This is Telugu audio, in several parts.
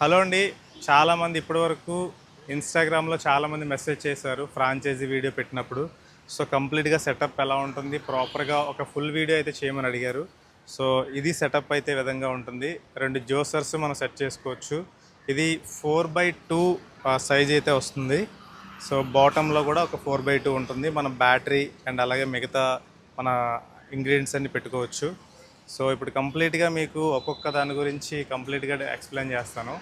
హలో అండి. చాలామంది ఇప్పటివరకు ఇన్స్టాగ్రామ్లో చాలామంది మెసేజ్ చేశారు ఫ్రాంచైజీ వీడియో పెట్టినప్పుడు. సో కంప్లీట్గా సెటప్ ఎలా ఉంటుంది, ప్రాపర్గా ఒక ఫుల్ వీడియో అయితే చేయమని అడిగారు. సో ఇది సెటప్ అయితే ఈ విధంగా ఉంటుంది. 2 జ్యూసర్స్ మనం సెట్ చేసుకోవచ్చు. ఇది 4x2 సైజ్ అయితే వస్తుంది. సో బాటంలో కూడా ఒక 4x2 ఉంటుంది. మన బ్యాటరీ అండ్ అలాగే మిగతా మన ఇంగ్రీడియంట్స్ అన్ని పెట్టుకోవచ్చు. సో ఇప్పుడు కంప్లీట్గా మీకు ఒక్కొక్క దాని గురించి కంప్లీట్గా ఎక్స్ప్లెయిన్ చేస్తాను.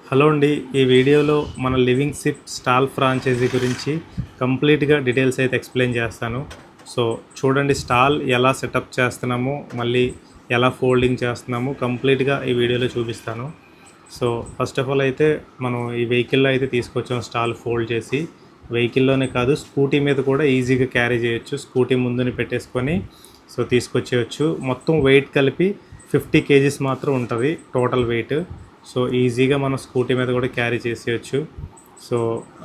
హలో అండి, ఈ వీడియోలో మన లివింగ్ సిప్ స్టాల్ ఫ్రాంచైజీ గురించి కంప్లీట్గా డీటెయిల్స్ అయితే ఎక్స్ప్లెయిన్ చేస్తాను. సో చూడండి, స్టాల్ ఎలా సెటప్ చేస్తున్నాము, మళ్ళీ ఎలా ఫోల్డింగ్ చేస్తున్నాము కంప్లీట్గా ఈ వీడియోలో చూపిస్తాను. సో ఫస్ట్ ఆఫ్ ఆల్ అయితే మనం ఈ వెహికల్లో అయితే తీసుకొచ్చాం స్టాల్ ఫోల్డ్ చేసి. వెహికల్లోనే కాదు, స్కూటీ మీద కూడా ఈజీగా క్యారీ చేయొచ్చు. స్కూటీ ముందుని పెట్టేసుకొని సో తీసుకొచ్చేయచ్చు. మొత్తం వెయిట్ కలిపి 50 kgs మాత్రం ఉంటుంది టోటల్ వెయిట్. సో ఈజీగా మనం స్కూటీ మీద కూడా క్యారీ చేసేయచ్చు. సో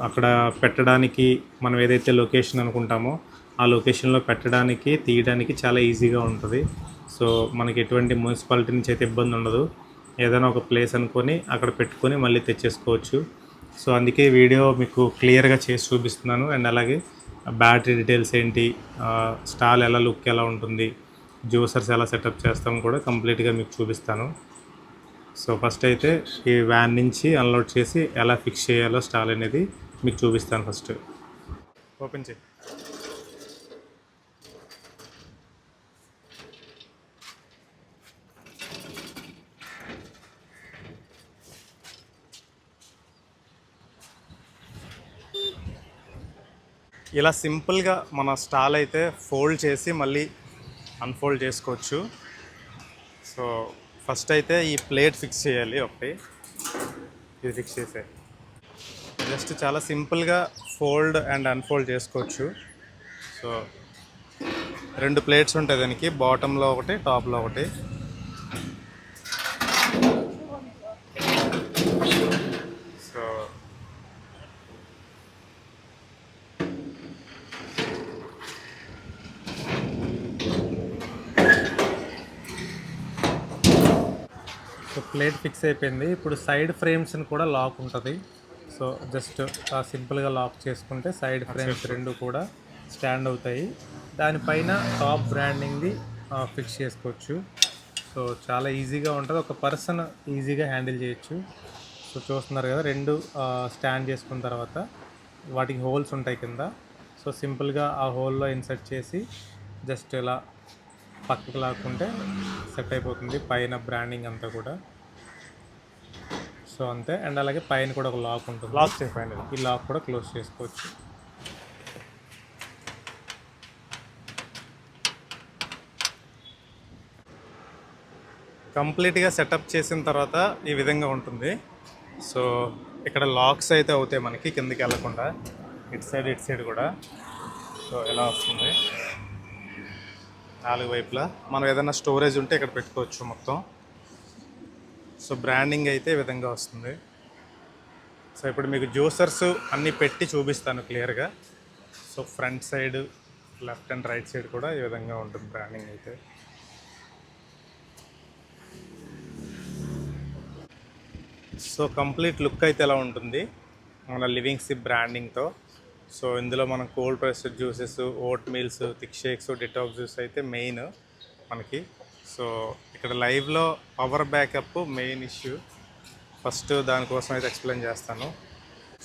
అక్కడ పెట్టడానికి మనం ఏదైతే లొకేషన్ అనుకుంటామో ఆ లొకేషన్లో పెట్టడానికి తీయడానికి చాలా ఈజీగా ఉంటుంది. సో మనకి ఎటువంటి మున్సిపాలిటీ నుంచి అయితే ఇబ్బంది ఉండదు. ఏదైనా ఒక ప్లేస్ అనుకొని అక్కడ పెట్టుకొని మళ్ళీ తెచ్చేసుకోవచ్చు. సో అందుకే వీడియో మీకు క్లియర్గా చేసి చూపిస్తున్నాను. అండ్ అలాగే బ్యాటరీ డీటెయిల్స్ ఏంటి, స్టాల్ ఎలా లుక్ ఎలా ఉంటుంది, జ్యూసర్స్ ఎలా సెటప్ చేస్తాము కూడా కంప్లీట్గా మీకు చూపిస్తాను. సో ఫస్ట్ అయితే ఈ వ్యాన్ నుంచి అన్లోడ్ చేసి ఎలా ఫిక్స్ చేయాలో స్టాల్ అనేది మీకు చూపిస్తాను. ఫస్ట్ ఓపెన్ చేయి. ఇలా సింపుల్గా మన స్టాల్ అయితే ఫోల్డ్ చేసి మళ్ళీ అన్ఫోల్డ్ చేసుకోవచ్చు. సో ఫస్ట్ అయితే ఈ ప్లేట్ ఫిక్స్ చేయాలి. ఒకటి ఇది ఫిక్స్ చేసే జస్ట్ చాలా సింపుల్గా ఫోల్డ్ అండ్ అన్ఫోల్డ్ చేసుకోవచ్చు. సో 2 ప్లేట్స్ ఉంటాయి దానికి, బాటంలో ఒకటి టాప్లో ఒకటి. సో ప్లేట్ ఫిక్స్ అయిపోయింది. ఇప్పుడు సైడ్ ఫ్రేమ్స్ని కూడా లాక్ ఉంటుంది. సో జస్ట్ సింపుల్గా లాక్ చేసుకుంటే సైడ్ ఫ్రేమ్స్ 2 కూడా స్టాండ్ అవుతాయి. దానిపైన టాప్ బ్రాండింగ్ది ఫిక్స్ చేసుకోవచ్చు. సో చాలా ఈజీగా ఉంటుంది, ఒక పర్సన్ ఈజీగా హ్యాండిల్ చేయొచ్చు. సో చూస్తున్నారు కదా, 2 స్టాండ్ చేసుకున్న తర్వాత వాటికి హోల్స్ ఉంటాయి కింద. సో సింపుల్గా ఆ హోల్లో ఇన్సర్ట్ చేసి జస్ట్ ఇలా పక్కకి లాక్కుంటే సెట్ అయిపోతుంది పైన బ్రాండింగ్ అంతా కూడా. సో అంతే. అండ్ అలాగే పైన కూడా ఒక లాక్ ఉంటుంది, లాక్ చేయకండి. ఈ లాక్ కూడా క్లోజ్ చేసుకోవచ్చు. కంప్లీట్గా సెటప్ చేసిన తర్వాత ఈ విధంగా ఉంటుంది. సో ఇక్కడ లాక్స్ అయితే అవుతాయి మనకి కిందకి వెళ్ళకుండా, ఇటు సైడ్ కూడా. సో ఎలా వస్తుంది 4 వైపులా. మనం ఏదైనా స్టోరేజ్ ఉంటే ఇక్కడ పెట్టుకోవచ్చు మొత్తం. సో బ్రాండింగ్ అయితే ఈ విధంగా వస్తుంది. సో ఇప్పుడు మీకు జ్యూసర్స్ అన్నీ పెట్టి చూపిస్తాను క్లియర్గా. So front side, left and right side కూడా ఈ విధంగా ఉంటుంది బ్రాండింగ్ అయితే. సో కంప్లీట్ లుక్ అయితే ఎలా ఉంటుంది మన లివింగ్ సిప్ బ్రాండింగ్తో. సో ఇందులో మనం cold pressed juices, vote meals, thick shakes, detox juice అయితే మెయిన్ మనకి. సో ఇక్కడ లైవ్లో power backup main issue. First దానికోసం అయితే ఎక్స్ప్లెయిన్ చేస్తాను.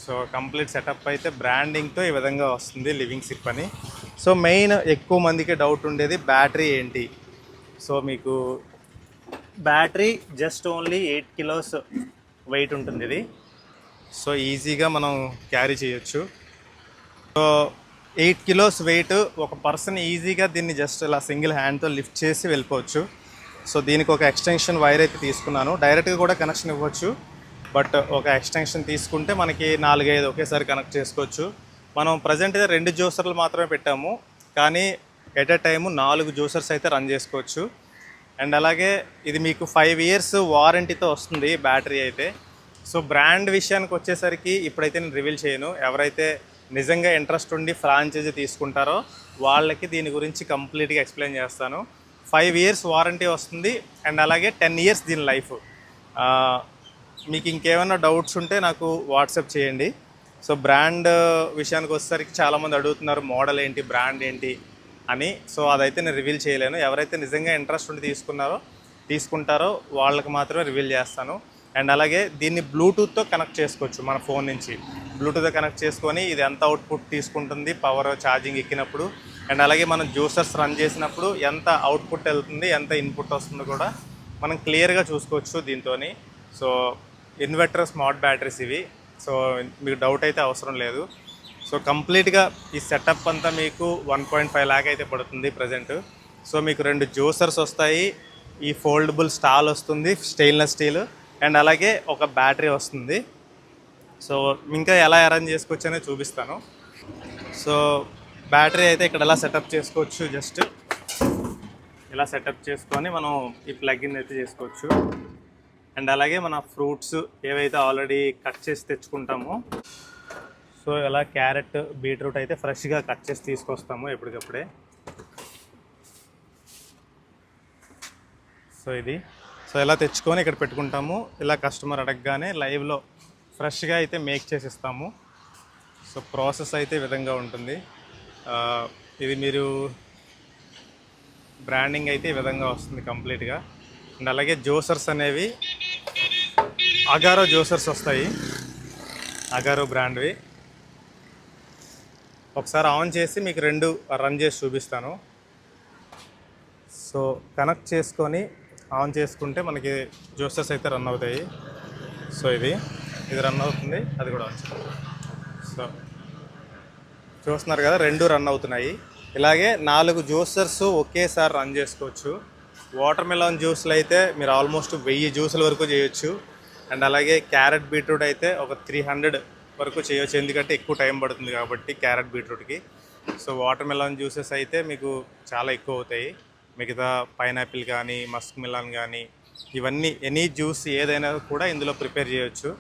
సో కంప్లీట్ సెటప్ అయితే బ్రాండింగ్తో ఈ విధంగా వస్తుంది లివింగ్ సిప్ అని. సో మెయిన్ ఎక్కువ మందికి డౌట్ ఉండేది బ్యాటరీ ఏంటి. సో మీకు battery just only 8 kilos weight ఉంటుంది ఇది. సో ఈజీగా మనం క్యారీ చేయొచ్చు. సో 8 kilos వెయిట్ ఒక పర్సన్ ఈజీగా దీన్ని జస్ట్ ఇలా సింగిల్ హ్యాండ్తో లిఫ్ట్ చేసి వెళ్ళిపోవచ్చు. సో దీనికి ఒక ఎక్స్టెన్షన్ వైర్ అయితే తీసుకున్నాను. డైరెక్ట్గా కూడా కనెక్షన్ ఇవ్వచ్చు, బట్ ఒక ఎక్స్టెన్షన్ తీసుకుంటే మనకి 4-5 ఒకేసారి కనెక్ట్ చేసుకోవచ్చు. మనం ప్రజెంట్ అయితే 2 జ్యూసర్లు మాత్రమే పెట్టాము, కానీ ఎట్ ఎ టైము 4 జ్యూసర్స్ అయితే రన్ చేసుకోవచ్చు. అండ్ అలాగే ఇది మీకు 5 years వారంటీతో వస్తుంది బ్యాటరీ అయితే. సో బ్రాండ్ విషయానికి వచ్చేసరికి ఇప్పుడైతే నేను రివీల్ చేయను. ఎవరైతే నిజంగా ఇంట్రెస్ట్ ఉండి ఫ్రాంచైజీ తీసుకుంటారో వాళ్ళకి దీని గురించి కంప్లీట్గా ఎక్స్ప్లెయిన్ చేస్తాను. 5 years వారంటీ వస్తుంది. అండ్ అలాగే 10 years దీని లైఫ్. మీకు ఇంకేమైనా డౌట్స్ ఉంటే నాకు వాట్సాప్ చేయండి. సో బ్రాండ్ విషయానికి వచ్చేసరికి చాలామంది అడుగుతున్నారు మోడల్ ఏంటి, బ్రాండ్ ఏంటి అని. సో అదైతే నేను రివీల్ చేయలేను. ఎవరైతే నిజంగా ఇంట్రెస్ట్ ఉండి తీసుకుంటారో వాళ్ళకి మాత్రమే రివీల్ చేస్తాను. అండ్ అలాగే దీన్ని బ్లూటూత్తో కనెక్ట్ చేసుకోవచ్చు మన ఫోన్ నుంచి. బ్లూటూత్తో కనెక్ట్ చేసుకొని ఇది ఎంత అవుట్పుట్ తీసుకుంటుంది పవర్ ఛార్జింగ్ ఎక్కినప్పుడు, అండ్ అలాగే మనం జ్యూసర్స్ రన్ చేసినప్పుడు ఎంత అవుట్పుట్ వెళ్తుంది, ఎంత ఇన్పుట్ వస్తుందో కూడా మనం క్లియర్గా చూసుకోవచ్చు దీంతో. సో ఇన్వర్టర్ స్మార్ట్ బ్యాటరీస్ ఇవి. సో మీకు డౌట్ అయితే అవసరం లేదు. సో కంప్లీట్గా ఈ సెటప్ అంతా మీకు 1.5 lakh అయితే పడుతుంది ప్రజెంట్. సో మీకు 2 జ్యూసర్స్ వస్తాయి, ఈ ఫోల్డబుల్ స్టాల్ వస్తుంది స్టెయిన్లెస్ స్టీల్, అండ్ అలాగే ఒక బ్యాటరీ వస్తుంది. సో ఇంకా ఎలా అరేంజ్ చేసుకోవచ్చు అనేది చూపిస్తాను. సో బ్యాటరీ అయితే ఇక్కడ ఎలా సెటప్ చేసుకోవచ్చు, జస్ట్ ఇలా సెటప్ చేసుకొని మనం ఈ ప్లగ్ఇన్ అయితే చేసుకోవచ్చు. అండ్ అలాగే మన ఫ్రూట్స్ ఏవైతే ఆల్రెడీ కట్ చేసి తెచ్చుకుంటామో, సో ఇలా క్యారెట్, బీట్రూట్ అయితే ఫ్రెష్గా కట్ చేసి తీసుకొస్తాము ఎప్పటికప్పుడే. సో ఇలా తెచ్చుకొని ఇక్కడ పెట్టుకుంటాము. ఇలా కస్టమర్ అడగగానే లైవ్లో ఫ్రెష్గా అయితే మేక్ చేసి ఇస్తాము. సో ప్రాసెస్ అయితే ఈ విధంగా ఉంటుంది. ఇది మీరు బ్రాండింగ్ అయితే ఈ విధంగా వస్తుంది కంప్లీట్గా. అండ్ అలాగే జ్యూసర్స్ అనేవి అగారో జ్యూసర్స్ వస్తాయి, అగారో బ్రాండ్వి. ఒకసారి ఆన్ చేసి మీకు 2 రన్ చేసి చూపిస్తాను. సో కనెక్ట్ చేసుకొని ఆన్ చేసుకుంటే మనకి జ్యూసర్స్ అయితే రన్ అవుతాయి. సో ఇది రన్ అవుతుంది, అది కూడా ఆన్. సో చూస్తున్నారు కదా, 2 రన్ అవుతున్నాయి. ఇలాగే 4 జ్యూసర్స్ ఒకేసారి రన్ చేసుకోవచ్చు. వాటర్ మెలాన్ జ్యూస్లు అయితే మీరు ఆల్మోస్ట్ 1000 జ్యూసుల వరకు చేయొచ్చు. అండ్ అలాగే క్యారెట్, బీట్రూట్ అయితే ఒక 300 వరకు చేయొచ్చు, ఎందుకంటే ఎక్కువ టైం పడుతుంది కాబట్టి క్యారెట్, బీట్రూట్కి. సో వాటర్ మెలాన్ జ్యూసెస్ అయితే మీకు చాలా ఎక్కువ అవుతాయి. మిగతా పైనాపిల్ కానీ, మస్క్ మిలాన్ కానీ, ఇవన్నీ ఎనీ జ్యూస్ ఏదైనా కూడా ఇందులో ప్రిపేర్ చేయొచ్చు.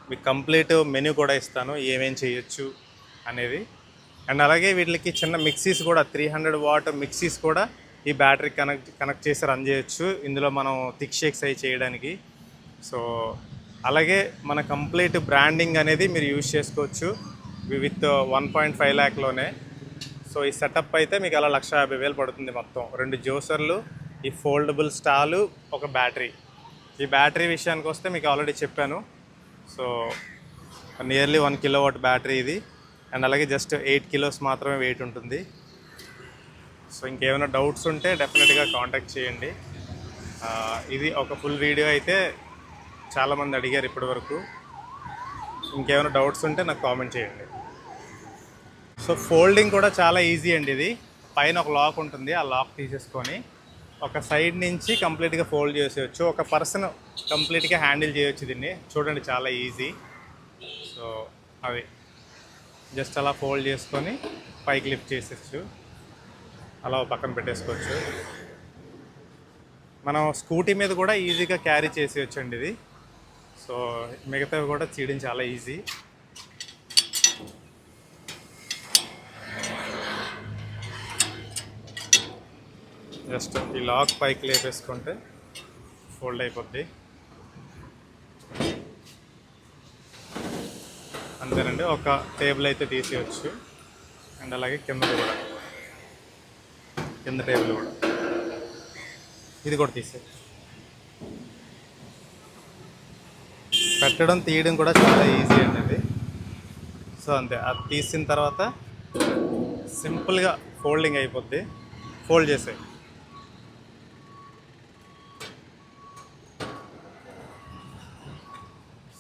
మీకు కంప్లీట్ మెనూ కూడా ఇస్తాను ఏమేం చేయొచ్చు అనేది. అండ్ అలాగే వీటికి చిన్న మిక్సీస్ కూడా 300 watt మిక్సీస్ కూడా ఈ బ్యాటరీ కనెక్ట్ చేసి రన్ చేయొచ్చు ఇందులో మనం థిక్ షేక్స్ అవి చేయడానికి. సో అలాగే మన కంప్లీట్ బ్రాండింగ్ అనేది మీరు యూజ్ చేసుకోవచ్చు విత్ 1.5 lakh. సో ఈ సెటప్ అయితే మీకు అలా 1,50,000 పడుతుంది మొత్తం. 2 జ్యూసర్లు, ఈ ఫోల్డబుల్ స్టాలు, ఒక బ్యాటరీ. ఈ బ్యాటరీ విషయానికి వస్తే మీకు ఆల్రెడీ చెప్పాను. సో నియర్లీ 1 kilowatt బ్యాటరీ ఇది. అండ్ అలాగే జస్ట్ 8 kilos మాత్రమే వెయిట్ ఉంటుంది. సో ఇంకేమైనా డౌట్స్ ఉంటే డెఫినెట్గా కాంటాక్ట్ చేయండి. ఇది ఒక ఫుల్ వీడియో అయితే చాలామంది అడిగారు ఇప్పటి వరకు. ఇంకేమైనా డౌట్స్ ఉంటే నాకు కామెంట్ చేయండి. సో ఫోల్డింగ్ కూడా చాలా ఈజీ అండి. ఇది పైన ఒక లాక్ ఉంటుంది, ఆ లాక్ తీసేసుకొని ఒక సైడ్ నుంచి కంప్లీట్గా ఫోల్డ్ చేసేయచ్చు. ఒక పర్సన్ కంప్లీట్గా హ్యాండిల్ చేయొచ్చు దీన్ని. చూడండి చాలా ఈజీ. సో అవి జస్ట్ అలా ఫోల్డ్ చేసుకొని పైకి లిఫ్ట్ చేసేయచ్చు, అలా పక్కన పెట్టేసుకోవచ్చు. మనం స్కూటీ మీద కూడా ఈజీగా క్యారీ చేసేయచ్చు అండి ఇది. సో మిగతావి కూడా చేయడం చాలా ఈజీ. జస్ట్ ఈ లాక్ పైకి లేపేసుకుంటే ఫోల్డ్ అయిపోద్ది, అంతేనండి. ఒక టేబుల్ అయితే తీసేయచ్చు. అండ్ అలాగే కింద టేబుల్ కూడా ఇది కూడా తీసేయచ్చు. పెట్టడం తీయడం కూడా చాలా ఈజీ అండి అది. సో అంతే, అది తీసిన తర్వాత సింపుల్గా ఫోల్డింగ్ అయిపోద్ది. ఫోల్డ్ చేసేయి.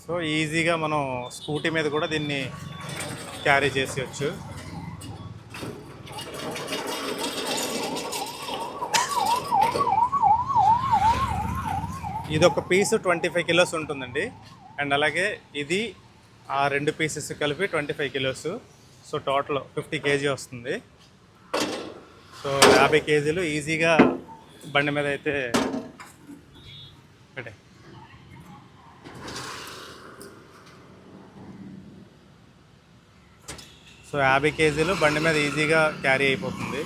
సో ఈజీగా మనం స్కూటీ మీద కూడా దీన్ని క్యారీ చేసేయచ్చు. ఇది ఒక పీసు 25 kilos ఉంటుందండి. అండ్ అలాగే ఇది ఆ 2 పీసెస్ కలిపి 25 kilos. సో టోటల్ 50 kg వస్తుంది. సో 50 kg ఈజీగా బండి మీద అయితే పెట్టే. సో 50 kg బండి మీద ఈజీగా క్యారీ అయిపోతుంది.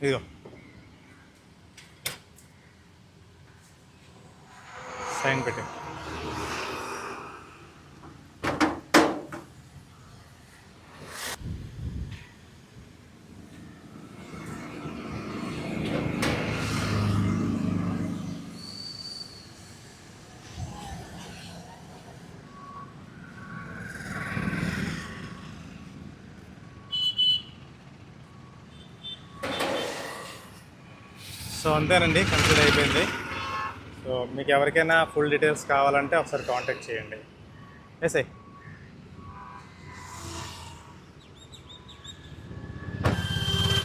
ఇదిగో సైన్ పెట్టి. సో అంతేనండి, కంప్లీట్ అయిపోయింది. సో మీకు ఎవరికైనా ఫుల్ డీటెయిల్స్ కావాలంటే ఒకసారి కాంటాక్ట్ చేయండి. Yes I